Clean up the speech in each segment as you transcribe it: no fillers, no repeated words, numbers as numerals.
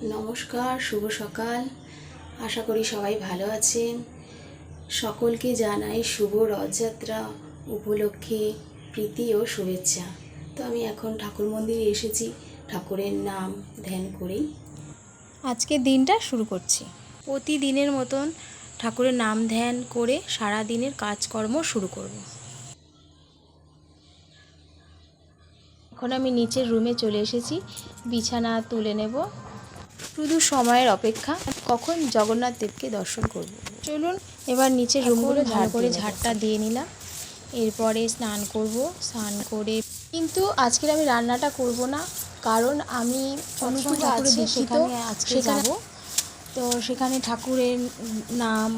নমস্কার, শুভ সকাল। আশা করি সবাই ভালো আছেন। সকলকে জানাই শুভ রথযাত্রা উপলক্ষে প্রীতি ও শুভেচ্ছা। তো আমি এখন ঠাকুর মন্দিরে এসেছি, ঠাকুরের নাম ধ্যান করেই আজকে দিনটা শুরু করছি। প্রতিদিনের মতন ঠাকুরের নাম ধ্যান করে সারা দিনের কাজকর্ম শুরু করব। এখন আমি নিচের রুমে চলে এসেছি, বিছানা তুলে নেব। শুধু সময়ের অপেক্ষা কখন জগন্নাথ দেবকে দর্শন করব। চলুন এবার নিচের রুমগুলো ভালো করে ঝাড়টা দিয়ে নিলাম। এরপরে স্নান করব। স্নান করে কিন্তু আজকের আমি রান্নাটা করব না, কারণ আমি অনুকূল আছে সেখানে আজকে যাব। তো সেখানে ঠাকুরের নাম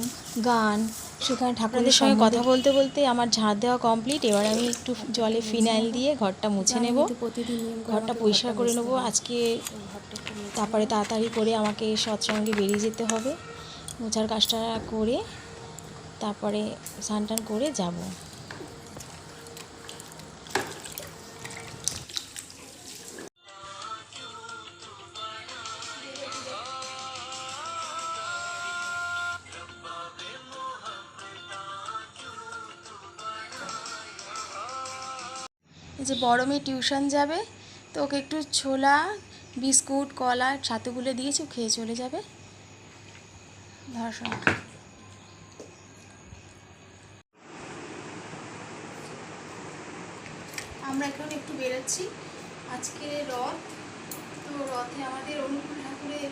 গান, সেখানে ঠাকুরের সঙ্গে কথা বলতে বলতে আমার ঝাড় দেওয়া কমপ্লিট। এবার আমি একটু জলে ফিনাইল দিয়ে ঘরটা মুছে নেব, ঘরটা পরিষ্কার করে নেব আজকে। তারপরে তাড়াতাড়ি করে আমাকে সৎসঙ্গে বেরিয়ে যেতে হবে। মোছার কাজটা করে তারপরে স্নান টান করে যাব। এই যে বড় মেয়ে টিউশন যাবে, তো ওকে একটু ছোলা বিস্কুট কলা ছাতুগুলো দিয়েছি, খেয়ে চলে যাবে। ধর্ষণ আমরা এখন একটু বেরোচ্ছি। আজকে রথ, তো রথে আমাদের অনুকূল ঠাকুরের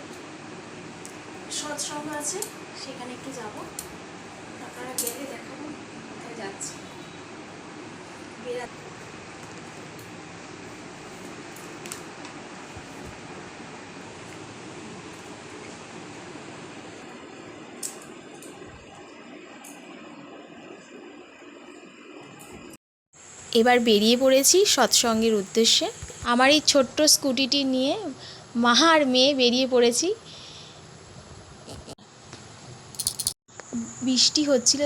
সৎসঙ্গ আছে, সেখানে একটু যাব। আপনারা গেলে দেখাবো কোথায় যাচ্ছি। এবার বেরিয়ে পড়েছি সৎসঙ্গের উদ্দেশ্যে। আমার এই ছোট্ট স্কুটিটি নিয়ে মা আর মেয়ে বেরিয়ে পড়েছি। বৃষ্টি হচ্ছিল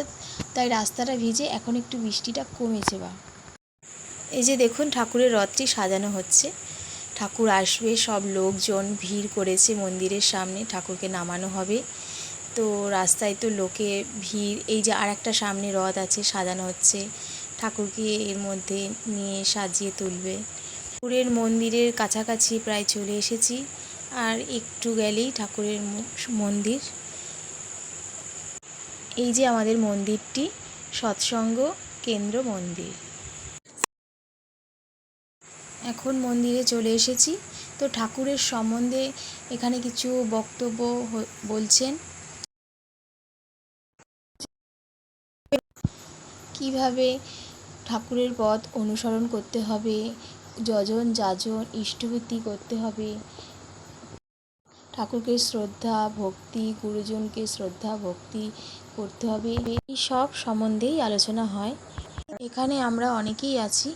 তাই রাস্তাটা ভিজে, এখন একটু বৃষ্টিটা কমেছে। এই যে দেখুন ঠাকুরের রথটি সাজানো হচ্ছে। ঠাকুর আসবে, সব লোকজন ভিড় করেছে মন্দিরের সামনে, ঠাকুরকে নামানো হবে। তো রাস্তায় তো লোকে ভিড়। এই যে আর একটা সামনে রথ আছে, সাজানো হচ্ছে, ঠাকুরকে এর মধ্যে নিয়ে সাজিয়ে তুলবে। ঠাকুরের মন্দিরের কাছাকাছি প্রায় চলে এসেছি, আর একটু গেলেই ঠাকুরের মন্দির। এই যে আমাদের মন্দিরটি, সৎসঙ্গ কেন্দ্র মন্দির। এখন মন্দিরে চলে এসেছি। তো ঠাকুরের সম্বন্ধে এখানে কিছু বক্তব্য বলছেন, কিভাবে ঠাকুরের পথ অনুসরণ করতে হবে, যজন যাজন ইষ্টভূতি করতে হবে, ঠাকুরকে শ্রদ্ধা ভক্তি, গুরুজনকে শ্রদ্ধা ভক্তি করতে হবে, এই সব সম্বন্ধেই আলোচনা হয়। এখানে আমরা অনেকেই আছি,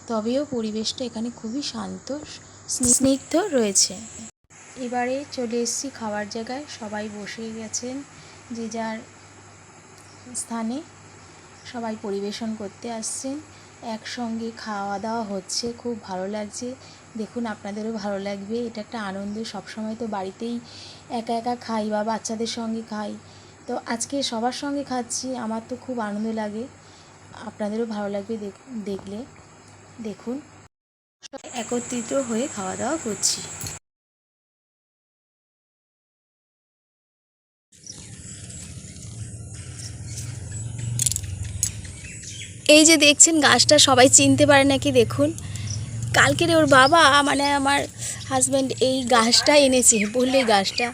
তবেও পরিবেশটা এখানে খুবই শান্ত স্নিগ্ধ রয়েছে। এবারে চলে এসেছি খাবার জায়গায়, সবাই বসে গেছেন যে যার স্থানে, সবাই পরিবেশন করতে আসছেন, একসঙ্গে খাওয়া দাওয়া হচ্ছে, খুব ভালো লাগছে। দেখুন আপনাদেরও ভালো লাগবে, এটা একটা আনন্দ। সবসময় তো বাড়িতেই একা একা খাই বা বাচ্চাদের সঙ্গে খাই, তো আজকে সবার সঙ্গে খাচ্ছি, আমার তো খুব আনন্দ লাগে। আপনাদেরও ভালো লাগবে দেখলে। দেখুন একত্রিত হয়ে খাওয়া দাওয়া করছি। এই যে দেখছেন গাছটা, সবাই চিনতে পারে নাকি দেখুন। কালকের ওর বাবা মানে আমার হাজব্যান্ড এই গাছটা এনেছে, বললে গাছটা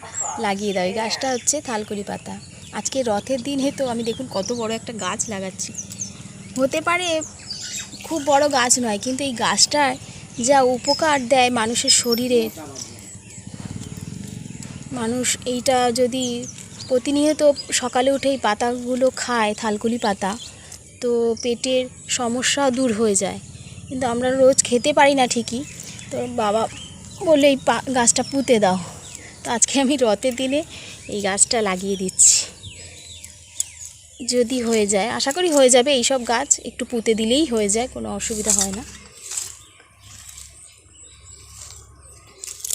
লাগিয়ে দাও। এই গাছটা হচ্ছে থালকুনি পাতা। আজকে রথের দিন হেতু আমি দেখুন কত বড় একটা গাছ লাগাচ্ছি। হতে পারে খুব বড় গাছ নয়, কিন্তু এই গাছটার যা উপকার দেয় মানুষের শরীরে, মানুষ এইটা যদি প্রতিনিয়ত সকালে উঠে এই পাতাগুলো খায়, থালকুনি পাতা, তো পেটের সমস্যা দূর হয়ে যায়। কিন্তু আমরা রোজ খেতে পারি না ঠিকই, তো বাবা বলে এই গাছটা পুঁতে দাও। তো আজকে আমি রথের দিনে এই গাছটা লাগিয়ে দিচ্ছি, যদি হয়ে যায়, আশা করি হয়ে যাবে। এইসব গাছ একটু পুঁতে দিলেই হয়ে যায়, কোনো অসুবিধা হয় না।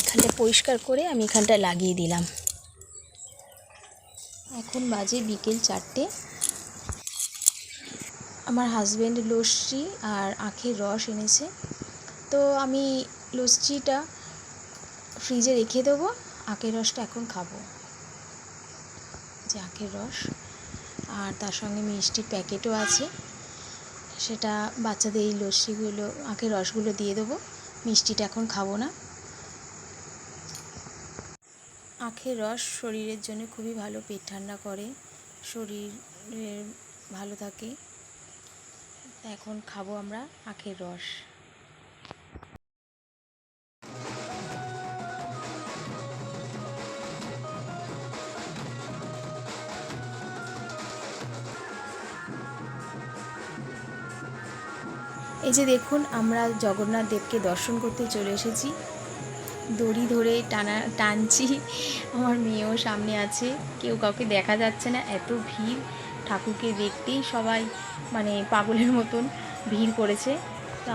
এখানে পরিষ্কার করে আমি এখানটা লাগিয়ে দিলাম। এখন বাজে বিকেল 4টে। আমার হাজব্যান্ড লস্যি আর আখের রস এনেছে, তো আমি লস্যিটা ফ্রিজে রেখে দেবো, আখের রসটা এখন খাবো। যে আখের রস, আর তার সঙ্গে মিষ্টির প্যাকেটও আছে, সেটা বাচ্চাদের এই লস্যিগুলো আখের রসগুলো দিয়ে দেবো। মিষ্টিটা এখন খাবো না। আখের রস শরীরের জন্য খুবই ভালো, পেট ঠান্ডা করে, শরীর ভালো থাকে। এখন খাবো আমরা আখের রস। এই যে দেখুন, আমরা জগন্নাথ দেবকে দর্শন করতে চলে এসেছি। দড়ি ধরে টানছি, আমার মেয়েও সামনে আছে, কেউ কাউকে দেখা যাচ্ছে না, এত ভিড়। ঠাকুরকে দেখতেই সবাই মানে পাগলের মতন ভিড় করেছে। তো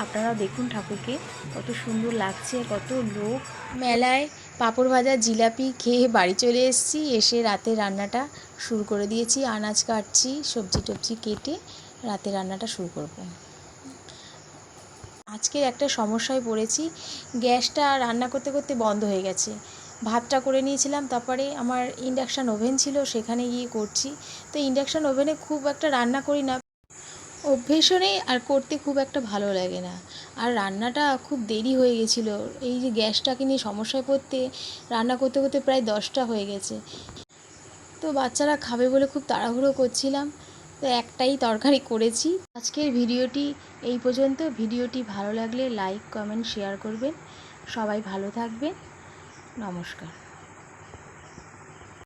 আপনারা দেখুন ঠাকুরকে, কত সুন্দর লাগছে, কত লোক। মেলায় পাঁপড় ভাজা জিলাপি খেয়ে বাড়ি চলে এসেছি। এসে রাতে রান্নাটা শুরু করে দিয়েছি, আনাজ কাটছি, সবজি টবজি কেটে রাতে রান্নাটা শুরু করব। আজকের একটা সমস্যায় পড়েছি, গ্যাসটা রান্না করতে করতে বন্ধ হয়ে গেছে। ভাতটা করে নিয়েছিলাম, তারপরে আমার ইন্ডাকশান ওভেন ছিল, সেখানে গিয়ে করছি। তো ইন্ডাকশান ওভেনে খুব একটা রান্না করি না, অভ্যেসও নেই, আর করতে খুব একটা ভালো লাগে না। আর রান্নাটা খুব দেরি হয়ে গেছিলো, এই যে গ্যাসটাকে নিয়ে সমস্যায় পড়তে রান্না করতে করতে প্রায় 10টা হয়ে গেছে। তো বাচ্চারা খাবে বলে খুব তাড়াহুড়ো করছিলাম, তো একটাই তরকারি করেছি। আজকের ভিডিওটি এই পর্যন্ত। ভিডিওটি ভালো লাগলে লাইক, কমেন্ট, শেয়ার করবেন। সবাই ভালো থাকবেন। নমস্কার।